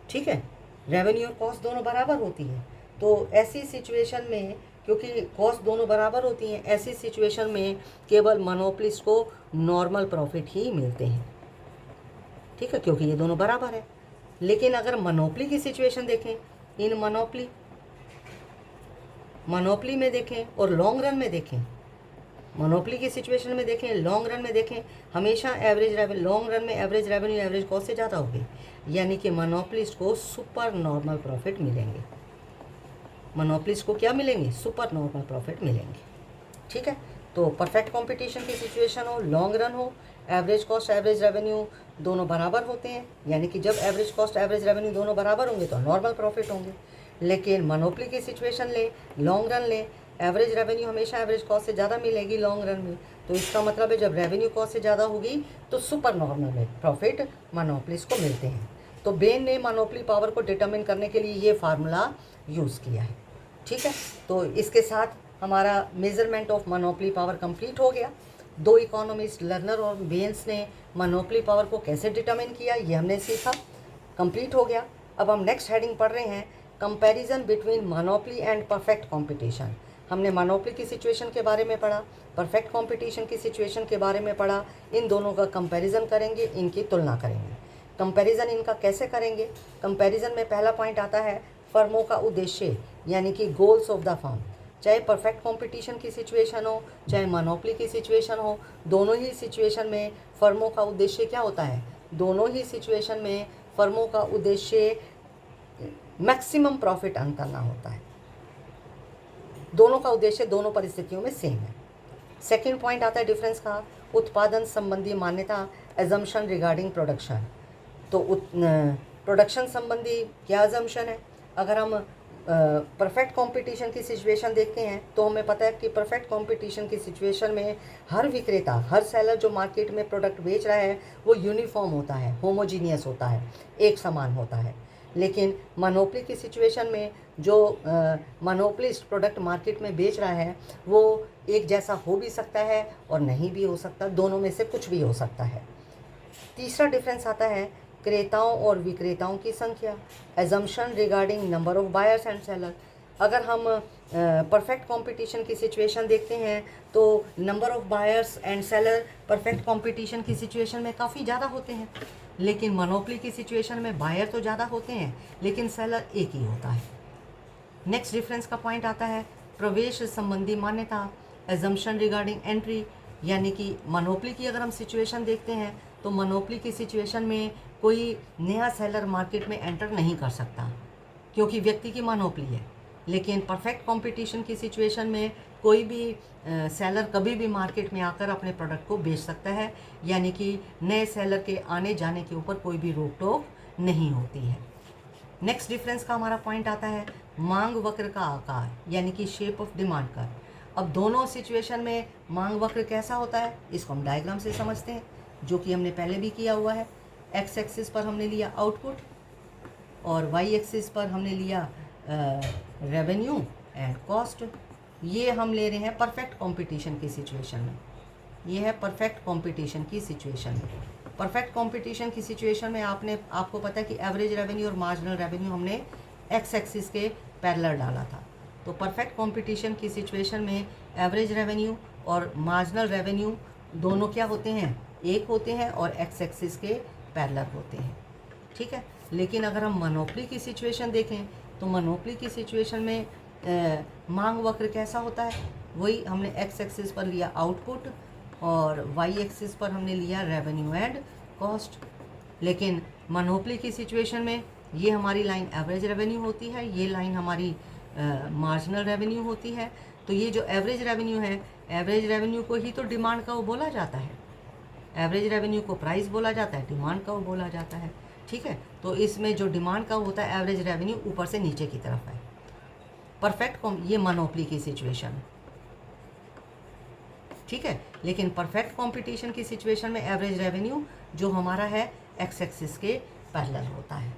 ठीक है, रेवेन्यू और कॉस्ट दोनों बराबर होती है। तो ऐसी सिचुएशन में क्योंकि कॉस्ट दोनों बराबर होती हैं, ऐसी सिचुएशन में केवल मोनोपोलिस्ट को नॉर्मल प्रॉफिट ही मिलते हैं, ठीक है, क्योंकि ये दोनों बराबर है। लेकिन अगर मोनोपोली की सिचुएशन देखें, इन मोनोपोली में देखें और लॉन्ग रन में देखें, मोनोपोली की सिचुएशन में देखें, लॉन्ग रन में देखें, हमेशा लॉन्ग रन में एवरेज रेवेन्यू एवरेज कॉस्ट से ज़्यादा होगी, यानी कि मोनोपोलिस्ट को सुपर नॉर्मल प्रॉफिट मिलेंगे। मोनोपोलिस्ट को क्या मिलेंगे? सुपर नॉर्मल प्रॉफिट मिलेंगे, ठीक है। तो परफेक्ट कंपटीशन की सिचुएशन हो, लॉन्ग रन हो, एवरेज कॉस्ट एवरेज रेवेन्यू दोनों बराबर होते हैं, यानी कि जब एवरेज कॉस्ट एवरेज रेवेन्यू दोनों बराबर होंगे तो नॉर्मल प्रॉफिट होंगे। लेकिन मोनोपोली की सिचुएशन ले, लॉन्ग रन ले, एवरेज रेवेन्यू हमेशा एवरेज कॉस्ट से ज़्यादा मिलेगी लॉन्ग रन में, तो इसका मतलब है जब रेवेन्यू कॉस्ट से ज़्यादा होगी तो सुपर नॉर्मल में प्रॉफिट मोनोपोलिस्ट को मिलते हैं। तो बेन ने मोनोपोली पावर को डिटरमिन करने के लिए ये फार्मूला यूज़ किया है, ठीक है। तो इसके साथ हमारा measurement of monopoly power complete हो गया। दो इकोनॉमिस्ट लर्नर और बेन्स ने मोनोपोली पावर को कैसे डिटरमिन किया ये हमने सीखा, कंप्लीट हो गया। अब हम नेक्स्ट हेडिंग पढ़ रहे हैं, comparison between monopoly and perfect competition. हमने मोनोपोली की सिचुएशन के बारे में पढ़ा, परफेक्ट कंपटीशन की सिचुएशन के बारे में पढ़ा, इन दोनों का कंपैरिजन करेंगे, इनकी तुलना करेंगे। कंपैरिजन इनका कैसे करेंगे? कंपैरिजन में पहला पॉइंट आता है फर्मों का उद्देश्य, यानी कि गोल्स ऑफ द फर्म। चाहे परफेक्ट कंपटीशन की सिचुएशन हो, चाहे मोनोपोली की सिचुएशन हो, दोनों ही सिचुएशन में फर्मों का उद्देश्य क्या होता है? दोनों ही सिचुएशन में फर्मों का उद्देश्य मैक्सिमम प्रॉफिट अर्न करना होता है। दोनों का उद्देश्य दोनों परिस्थितियों में सेम है। सेकंड पॉइंट आता है डिफरेंस का, उत्पादन संबंधी मान्यता, एजम्पशन रिगार्डिंग प्रोडक्शन। तो प्रोडक्शन संबंधी क्या एजम्पशन है? अगर हम परफेक्ट कंपटीशन की सिचुएशन देखते हैं तो हमें पता है कि परफेक्ट कंपटीशन की सिचुएशन में हर विक्रेता, हर सेलर जो मार्केट में प्रोडक्ट बेच रहा है वो यूनिफॉर्म होता है, होमोजीनियस होता है, एक समान होता है। लेकिन मोनोपोली की सिचुएशन में जो मोनोपोलिस्ट प्रोडक्ट मार्केट में बेच रहा है वो एक जैसा हो भी सकता है और नहीं भी हो सकता, दोनों में से कुछ भी हो सकता है। तीसरा डिफरेंस आता है क्रेताओं और विक्रेताओं की संख्या, assumption regarding number of buyers and seller. अगर हम परफेक्ट कंपटीशन की सिचुएशन देखते हैं तो number of buyers and seller perfect competition की सिचुएशन में काफ़ी ज़्यादा होते हैं, लेकिन मोनोपोली की सिचुएशन में बायर तो ज़्यादा होते हैं लेकिन सेलर एक ही होता है। नेक्स्ट डिफरेंस का पॉइंट आता है प्रवेश संबंधी मान्यता, एजम्पशन रिगार्डिंग एंट्री, यानी कि मोनोपोली की अगर हम सिचुएशन देखते हैं तो मोनोपोली की सिचुएशन में कोई नया सेलर मार्केट में एंटर नहीं कर सकता क्योंकि व्यक्ति की मोनोपोली है। लेकिन परफेक्ट कंपटीशन की सिचुएशन में कोई भी सेलर कभी भी मार्केट में आकर अपने प्रोडक्ट को बेच सकता है, यानी कि नए सेलर के आने जाने के ऊपर कोई भी रोक टोक नहीं होती है। नेक्स्ट डिफरेंस का हमारा पॉइंट आता है मांग वक्र का आकार, यानी कि शेप ऑफ डिमांड कर्व। अब दोनों सिचुएशन में मांग वक्र कैसा होता है इसको हम डायग्राम से समझते हैं, जो कि हमने पहले भी किया हुआ है। एक्स एक्सिस पर हमने लिया आउटपुट और वाई एक्सिस पर हमने लिया रेवेन्यू एंड कॉस्ट। ये हम ले रहे हैं परफेक्ट कंपटीशन की सिचुएशन में, ये है परफेक्ट कंपटीशन की सिचुएशन में। परफेक्ट कंपटीशन की सिचुएशन में आपको पता है कि एवरेज रेवेन्यू और मार्जिनल रेवेन्यू हमने एक्स एक्सिस के पैरेलल डाला था। तो परफेक्ट कंपटीशन की सिचुएशन में एवरेज रेवेन्यू और मार्जिनल रेवेन्यू दोनों क्या होते हैं? एक होते हैं और एक्स एक्सिस के पैरेलल होते हैं, ठीक है। लेकिन अगर हम मोनोपोली की सिचुएशन देखें तो मोनोपोली की सिचुएशन में मांग वक्र कैसा होता है? वही हमने एक्स एक्सिस पर लिया आउटपुट और वाई एक्सिस पर हमने लिया रेवेन्यू एंड कॉस्ट। लेकिन मोनोपोली की सिचुएशन में ये हमारी लाइन एवरेज रेवेन्यू होती है, ये लाइन हमारी मार्जिनल रेवेन्यू होती है। तो ये जो एवरेज रेवेन्यू है, एवरेज रेवेन्यू को ही तो डिमांड कर्व बोला जाता है, एवरेज रेवेन्यू को प्राइस बोला जाता है, डिमांड कर्व बोला जाता है, ठीक है। तो इसमें जो डिमांड कर्व होता है एवरेज रेवेन्यू ऊपर से नीचे की तरफ है। परफेक्ट ये मोनोपोली की सिचुएशन, ठीक है। लेकिन परफेक्ट कंपटीशन की सिचुएशन में एवरेज रेवेन्यू जो हमारा है एक्स एक्सिस के पैरेलल होता है।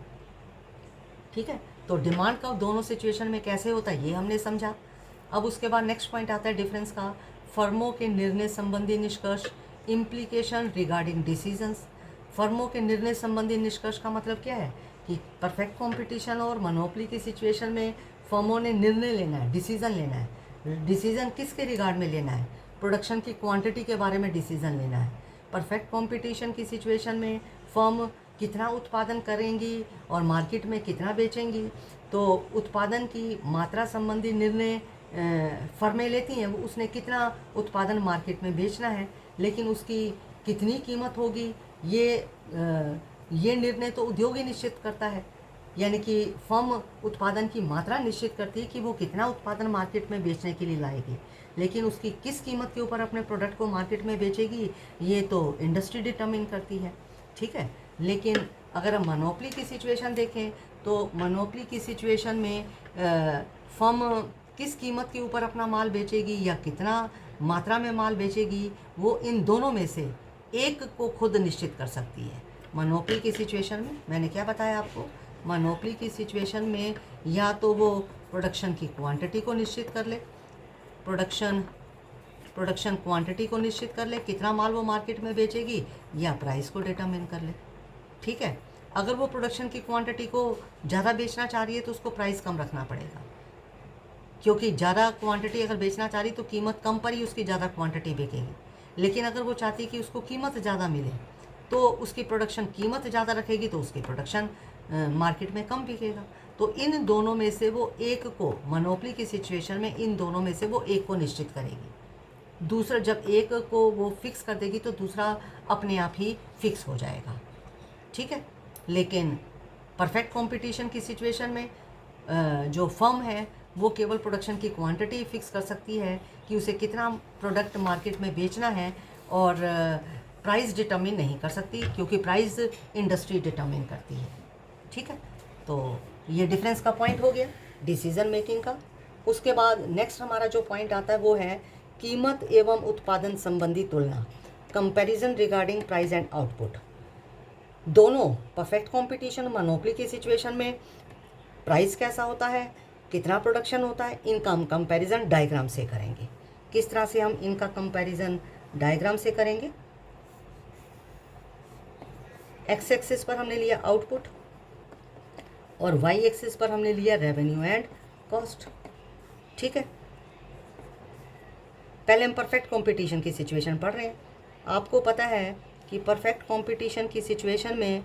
ठीक है। तो डिमांड कर्व दोनों सिचुएशन में कैसे होता है ये हमने समझा। अब उसके बाद नेक्स्ट पॉइंट आता है डिफरेंस का, फर्मों के निर्णय संबंधी निष्कर्ष, इम्प्लीकेशन रिगार्डिंग डिसीजंस। फर्मों के निर्णय संबंधी निष्कर्ष का मतलब क्या है कि परफेक्ट कंपटीशन और मोनोपोली की सिचुएशन में फर्मों ने निर्णय लेना है, डिसीजन लेना है। डिसीजन किसके रिगार्ड में लेना है? प्रोडक्शन की क्वांटिटी के बारे में डिसीजन लेना है। परफेक्ट कंपटीशन की सिचुएशन में फर्म कितना उत्पादन करेंगी और मार्केट में कितना बेचेंगी, तो उत्पादन की मात्रा संबंधी निर्णय फर्में लेती हैं। उसने कितना उत्पादन मार्केट में बेचना है, लेकिन उसकी कितनी कीमत होगी ये निर्णय तो उद्योग ही निश्चित करता है। यानी कि फर्म उत्पादन की मात्रा निश्चित करती है कि वो कितना उत्पादन मार्केट में बेचने के लिए लाएगी, लेकिन उसकी किस कीमत के ऊपर अपने प्रोडक्ट को मार्केट में बेचेगी ये तो इंडस्ट्री डिटर्मिन करती है। ठीक है। लेकिन अगर हम मोनोपोली की सिचुएशन देखें तो मोनोपोली की सिचुएशन में फर्म किस कीमत के ऊपर अपना माल बेचेगी या कितना मात्रा में माल बेचेगी, वो इन दोनों में से एक को खुद निश्चित कर सकती है। मोनोपोली की सिचुएशन में मैंने क्या बताया आपको, मोनोपोली की सिचुएशन में या तो वो प्रोडक्शन की क्वांटिटी को निश्चित कर ले, प्रोडक्शन क्वांटिटी को निश्चित कर ले, कितना माल वो मार्केट में बेचेगी, या प्राइस को डिटरमिन कर ले। ठीक है। अगर वो प्रोडक्शन की क्वांटिटी को ज़्यादा बेचना चाह रही है तो उसको प्राइस कम रखना पड़ेगा, क्योंकि ज़्यादा क्वांटिटी अगर बेचना चाह रही तो कीमत कम पर ही उसकी ज़्यादा क्वांटिटी बिकेगी। लेकिन अगर वो चाहती है कि उसको कीमत ज़्यादा मिले तो उसकी प्रोडक्शन कीमत ज़्यादा रखेगी, तो उसकी प्रोडक्शन मार्केट में कम बिकेगा। तो इन दोनों में से वो एक को, मोनोपोली की सिचुएशन में इन दोनों में से वो एक को निश्चित करेगी। दूसरा, जब एक को वो फिक्स कर देगी तो दूसरा अपने आप ही फिक्स हो जाएगा। ठीक है। लेकिन परफेक्ट कंपटीशन की सिचुएशन में जो फर्म है वो केवल प्रोडक्शन की क्वांटिटी फिक्स कर सकती है कि उसे कितना प्रोडक्ट मार्केट में बेचना है, और प्राइस डिटर्मिन नहीं कर सकती, क्योंकि प्राइस इंडस्ट्री डिटर्मिन करती है। ठीक है। तो ये डिफरेंस का पॉइंट हो गया डिसीजन मेकिंग का। उसके बाद नेक्स्ट हमारा जो पॉइंट आता है वो है कीमत एवं उत्पादन संबंधी तुलना, comparison regarding price and output. दोनों परफेक्ट कंपटीशन, मोनोपोली की सिचुएशन में प्राइस कैसा होता है, कितना प्रोडक्शन होता है, इनका हम कंपैरिजन डायग्राम से करेंगे। किस तरह से हम इनका कंपैरिजन डायग्राम से करेंगे? एक्स एक्सिस पर हमने लिया आउटपुट और वाई एक्सिस पर हमने लिया रेवेन्यू एंड कॉस्ट। ठीक है। पहले हम परफेक्ट कंपटीशन की सिचुएशन पढ़ रहे हैं। आपको पता है कि परफेक्ट कंपटीशन की सिचुएशन में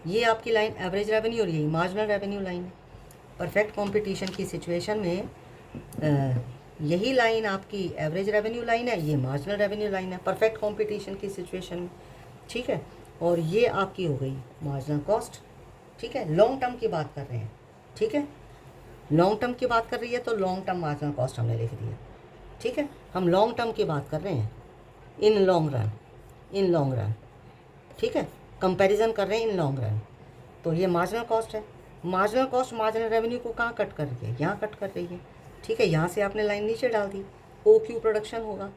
ये आपकी लाइन एवरेज रेवेन्यू और यही मार्जिनल रेवेन्यू लाइन है। परफेक्ट कंपटीशन की सिचुएशन में यही लाइन आपकी एवरेज रेवेन्यू लाइन है, ये मार्जिनल रेवेन्यू लाइन है परफेक्ट कंपटीशन की सिचुएशन में। ठीक है। और ये आपकी हो गई मार्जिनल कॉस्ट। ठीक है। लॉन्ग टर्म की बात कर रहे हैं। ठीक है। लॉन्ग टर्म की बात कर रही है तो लॉन्ग टर्म मार्जिनल कॉस्ट हमने लिख दिया। ठीक है। हम लॉन्ग टर्म की बात कर रहे हैं, इन लॉन्ग रन। ठीक है। कंपैरिजन कर रहे हैं इन लॉन्ग रन, तो ये मार्जिनल कॉस्ट है। मार्जिनल कॉस्ट मार्जिनल रेवेन्यू को कहाँ कट कर रही है? यहाँ कट कर रही है। ठीक है। यहाँ से आपने लाइन नीचे डाल दी, ओ क्यू प्रोडक्शन होगा।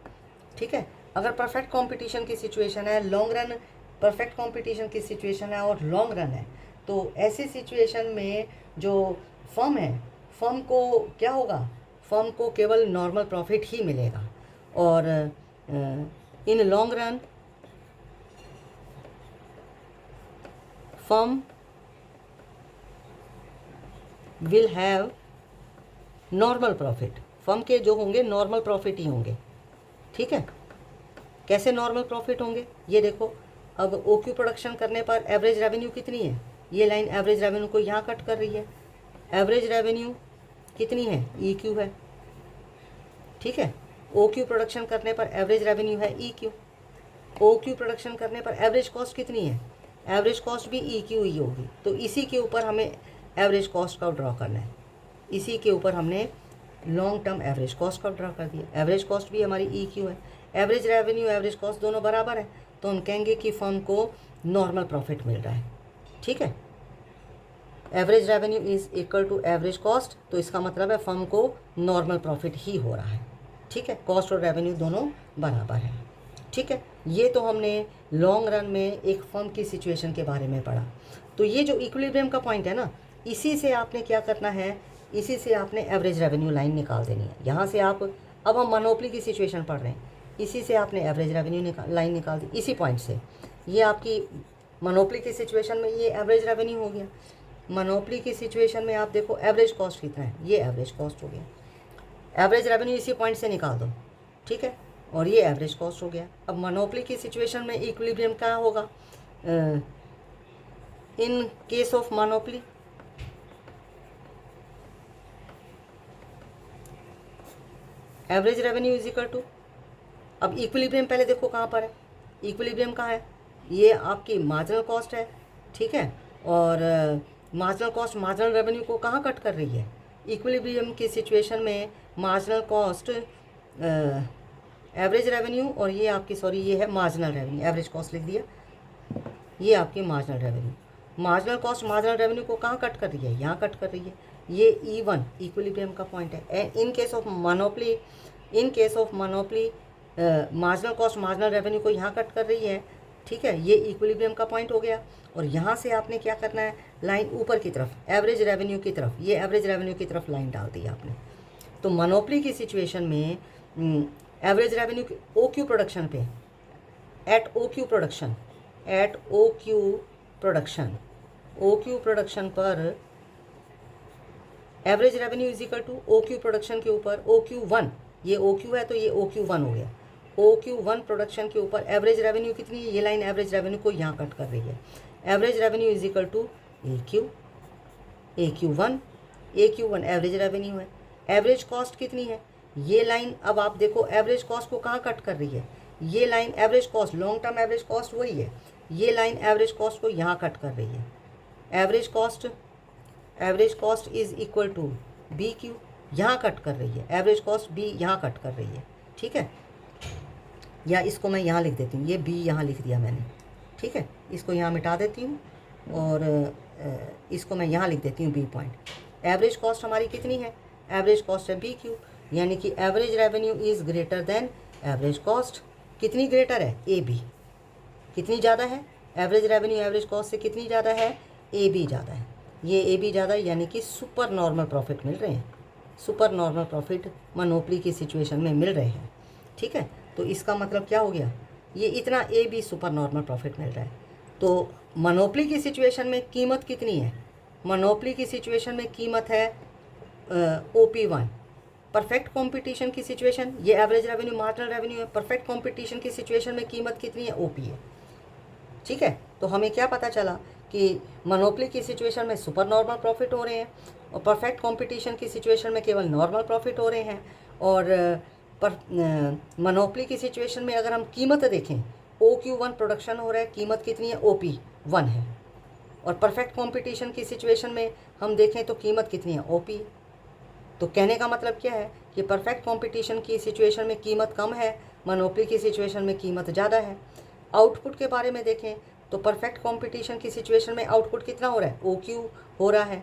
ठीक है। अगर परफेक्ट कंपटीशन की सिचुएशन है, लॉन्ग रन, परफेक्ट कंपटीशन की सिचुएशन है और लॉन्ग रन है, तो ऐसी सिचुएशन में जो फर्म है, फर्म को क्या होगा? फर्म को केवल नॉर्मल प्रॉफिट ही मिलेगा। और इन long run firm will have normal profit. Firm के जो होंगे नॉर्मल प्रॉफिट ही होंगे। ठीक है। कैसे नॉर्मल प्रॉफिट होंगे? ये देखो, अब ओ क्यू प्रोडक्शन करने पर एवरेज रेवेन्यू कितनी है? ये लाइन एवरेज रेवेन्यू को यहाँ कट कर रही है। एवरेज रेवेन्यू कितनी है? ई क्यू है। ठीक है। ओ क्यू प्रोडक्शन करने पर एवरेज रेवेन्यू है E Q. O Q production करने पर एवरेज कॉस्ट कितनी है? एवरेज कॉस्ट भी ई क्यू ही होगी। तो इसी के ऊपर हमें एवरेज कॉस्ट का ड्रॉ करना है। इसी के ऊपर हमने लॉन्ग टर्म एवरेज कॉस्ट का ड्रॉ कर दिया। एवरेज कॉस्ट भी हमारी ई क्यू है। एवरेज रेवेन्यू एवरेज कॉस्ट दोनों बराबर है, तो हम कहेंगे कि फर्म को नॉर्मल प्रॉफिट मिल रहा है। ठीक है। Average revenue is equal to average cost, तो इसका मतलब है फर्म को नॉर्मल प्रॉफिट ही हो रहा है। ठीक है। कॉस्ट और रेवेन्यू दोनों बराबर है। ठीक है। ये तो हमने लॉन्ग रन में एक फर्म की सिचुएशन के बारे में पढ़ा। तो ये जो इक्विलिब्रियम का पॉइंट है ना, इसी से आपने क्या करना है, इसी से आपने एवरेज रेवेन्यू लाइन निकाल देनी है। यहाँ से आप, अब हम मोनोपोली की सिचुएशन पढ़ रहे हैं, इसी से आपने एवरेज रेवेन्यू लाइन निकाल दी, इसी पॉइंट से। ये आपकी मोनोपोली की सिचुएशन में ये एवरेज रेवेन्यू हो गया। मोनोपोली की सिचुएशन में आप देखो एवरेज कॉस्ट कितना है, ये एवरेज कॉस्ट हो गया। एवरेज रेवेन्यू इसी पॉइंट से निकाल दो, ठीक है, और ये एवरेज कॉस्ट हो गया। अब मोनोपोली की सिचुएशन में इक्विलिब्रियम क्या होगा in case of monopoly? Average revenue is equal to, अब इक्विलिब्रियम पहले देखो कहाँ पर है, इक्विलिब्रियम कहाँ है, ये आपकी मार्जिनल कॉस्ट है, ठीक है, और मार्जिनल कॉस्ट मार्जिनल रेवेन्यू को कहाँ कट कर रही है? इक्विलिब्रियम की सिचुएशन में मार्जिनल कॉस्ट एवरेज रेवेन्यू, और ये आपकी सॉरी ये है मार्जिनल रेवेन्यू, एवरेज कॉस्ट लिख दिया, ये आपकी marginal revenue. Marginal cost marginal revenue को कहाँ कट कर रही है? यहाँ कट कर रही है। ये E1 इक्विलिब्रियम का पॉइंट है। इन case of monopoly, in case of monopoly marginal cost marginal revenue को यहाँ कट कर रही है, ठीक है, ये इक्विलिब्रियम का पॉइंट हो गया। और यहाँ से आपने क्या करना है, लाइन ऊपर की तरफ एवरेज रेवेन्यू की तरफ, ये एवरेज रेवेन्यू की तरफ लाइन डाल दी आपने। तो मोनोपोली की सिचुएशन में average revenue O Q production पे, at O Q production, at O Q production, O Q production पर average revenue is equal to O Q production के ऊपर ओ क्यू वन, ये ओ क्यू है तो ये ओ क्यू वन हो गया। ओ क्यू वन प्रोडक्शन के ऊपर एवरेज रेवेन्यू कितनी है, ये लाइन एवरेज रेवेन्यू को यहाँ कट कर रही है। Average revenue is equal to A Q one, A Q one average revenue है। एवरेज कॉस्ट कितनी है, ये लाइन, अब आप देखो एवरेज कॉस्ट को कहाँ कट कर रही है, ये line average cost, long term average cost वही है, ये लाइन एवरेज कॉस्ट को यहाँ कट कर रही है। Average cost is equal to B Q, यहाँ कट कर रही है, एवरेज कॉस्ट बी यहाँ कट कर रही है, ठीक है, या इसको मैं यहाँ लिख देती हूँ, ये बी यहाँ लिख दिया मैंने, ठीक है, इसको यहाँ मिटा देती हूँ और इसको मैं यहाँ लिख देती हूँ बी पॉइंट। एवरेज कॉस्ट हमारी कितनी है, एवरेज कॉस्ट है बी क्यू, यानी कि average revenue is greater than average cost. कितनी ग्रेटर है, ए बी, कितनी ज़्यादा है, एवरेज रेवेन्यू एवरेज कॉस्ट से कितनी ज़्यादा है, ए बी ज़्यादा है, ये ए बी ज़्यादा है, यानी कि सुपर नॉर्मल प्रॉफिट मिल रहे हैं, सुपर नॉर्मल प्रॉफिट मोनोपोली की सिचुएशन में मिल रहे हैं, ठीक है। तो इसका मतलब क्या हो गया, ये इतना A B super normal profit मिल रहा है। तो मोनोपोली की सिचुएशन में कीमत कितनी है, मोनोपोली की सिचुएशन में कीमत है OP1। परफेक्ट कंपटीशन की सिचुएशन, ये एवरेज रेवेन्यू मार्जिनल रेवेन्यू है, परफेक्ट कंपटीशन की सिचुएशन में कीमत कितनी है, OP है, ठीक है। तो हमें क्या पता चला कि मोनोपोली की सिचुएशन में सुपर नॉर्मल प्रॉफिट हो रहे हैं और परफेक्ट कंपटीशन की सिचुएशन में केवल नॉर्मल प्रॉफिट हो रहे हैं। और पर मोनोपोली की सिचुएशन में अगर हम कीमत देखें, OQ1 प्रोडक्शन हो रहा है, कीमत कितनी है, OP1 है। और परफेक्ट कंपटीशन की सिचुएशन में हम देखें तो कीमत कितनी है, OP। तो कहने का मतलब क्या है कि परफेक्ट कंपटीशन की सिचुएशन में कीमत कम है, मोनोपोली की सिचुएशन में कीमत ज़्यादा है। आउटपुट के बारे में देखें तो परफेक्ट कंपटीशन की सिचुएशन में आउटपुट कितना हो रहा है, OQ हो रहा है,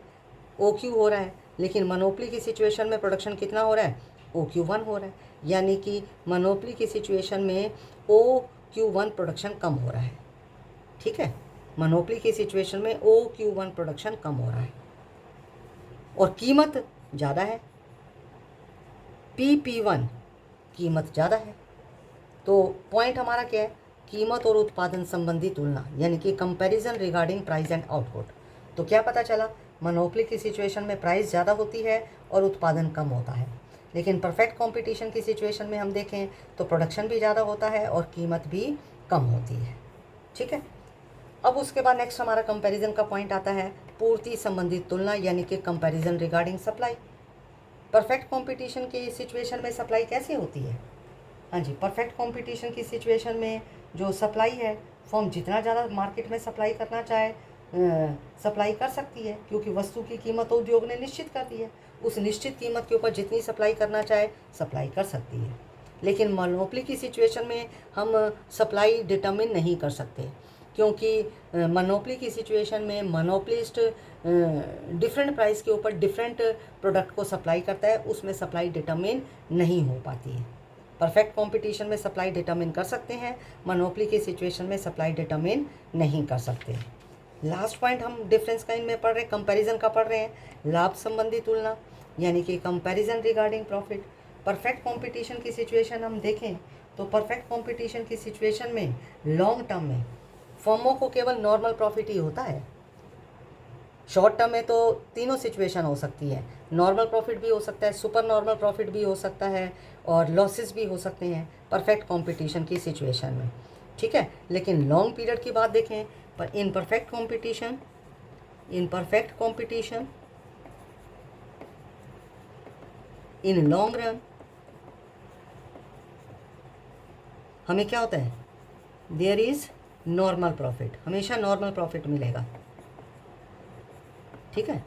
OQ हो रहा है, लेकिन मोनोपोली की सिचुएशन में प्रोडक्शन कितना हो रहा है, OQ1 हो रहा है, यानी कि मोनोपोली की सिचुएशन में OQ1 प्रोडक्शन कम हो रहा है, ठीक है, मोनोपोली की सिचुएशन में OQ1 प्रोडक्शन कम हो रहा है और कीमत ज़्यादा है, PP1 कीमत ज़्यादा है। तो पॉइंट हमारा क्या है, कीमत और उत्पादन संबंधी तुलना, यानी कि comparison regarding price and output. तो क्या पता चला, मोनोपोली की सिचुएशन में प्राइस ज़्यादा होती है और उत्पादन कम होता है, लेकिन परफेक्ट कंपटीशन की सिचुएशन में हम देखें तो प्रोडक्शन भी ज़्यादा होता है और कीमत भी कम होती है, ठीक है। अब उसके बाद नेक्स्ट हमारा कंपैरिजन का पॉइंट आता है पूर्ति संबंधित तुलना, यानी कि comparison regarding supply. Perfect competition की सिचुएशन में सप्लाई कैसे होती है, हाँ जी, परफेक्ट कंपटीशन की सिचुएशन में जो सप्लाई है, फर्म जितना ज़्यादा मार्केट में सप्लाई करना चाहे सप्लाई कर सकती है, क्योंकि वस्तु की कीमत उद्योग ने निश्चित कर दी है, उस निश्चित कीमत के ऊपर जितनी सप्लाई करना चाहे सप्लाई कर सकती है। लेकिन मोनोपोली की सिचुएशन में हम सप्लाई डिटरमिन नहीं कर सकते, क्योंकि मोनोपोली की सिचुएशन में मोनोपोलिस्ट डिफरेंट प्राइस के ऊपर डिफरेंट प्रोडक्ट को सप्लाई करता है, उसमें सप्लाई डिटरमिन नहीं हो पाती है। परफेक्ट कंपटीशन में सप्लाई डिटरमिन कर सकते हैं, मोनोपोली की सिचुएशन में सप्लाई डिटरमिन नहीं कर सकते। लास्ट पॉइंट हम डिफरेंस का इनमें पढ़ रहे हैं, कंपैरिजन का पढ़ रहे हैं, लाभ संबंधी तुलना, यानी कि comparison regarding profit. Perfect competition की सिचुएशन हम देखें तो परफेक्ट कंपटीशन की सिचुएशन में लॉन्ग टर्म में फर्मों को केवल नॉर्मल प्रॉफिट ही होता है। शॉर्ट टर्म में तो तीनों सिचुएशन हो सकती है, नॉर्मल प्रॉफिट भी हो सकता है, सुपर नॉर्मल प्रॉफिट भी हो सकता है, और लॉसेस भी हो सकते हैं परफेक्ट कंपटीशन की सिचुएशन में, ठीक है। लेकिन लॉन्ग पीरियड की बात देखें पर इन perfect competition in long run हमें क्या होता है, देयर इज़ नॉर्मल प्रॉफिट, हमेशा नॉर्मल प्रॉफिट मिलेगा, ठीक है।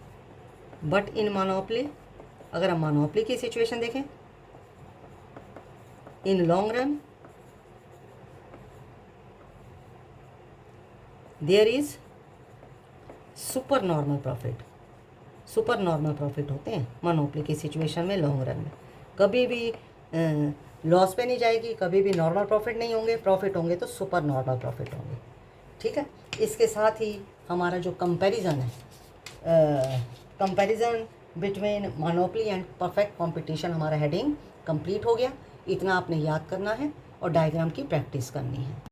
बट इन मोनोपोली, अगर हम मोनोपोली की सिचुएशन देखें, in long run there is super normal profit होते हैं मोनोपोली की सिचुएशन में लॉन्ग रन में। कभी भी लॉस पे नहीं जाएगी, कभी भी नॉर्मल प्रॉफिट नहीं होंगे, प्रॉफिट होंगे तो सुपर नॉर्मल प्रॉफिट होंगे, ठीक है। इसके साथ ही हमारा जो कंपैरिजन है, comparison between monopoly and perfect competition, हमारा हेडिंग कंप्लीट हो गया। इतना आपने याद करना है और डायग्राम की प्रैक्टिस करनी है।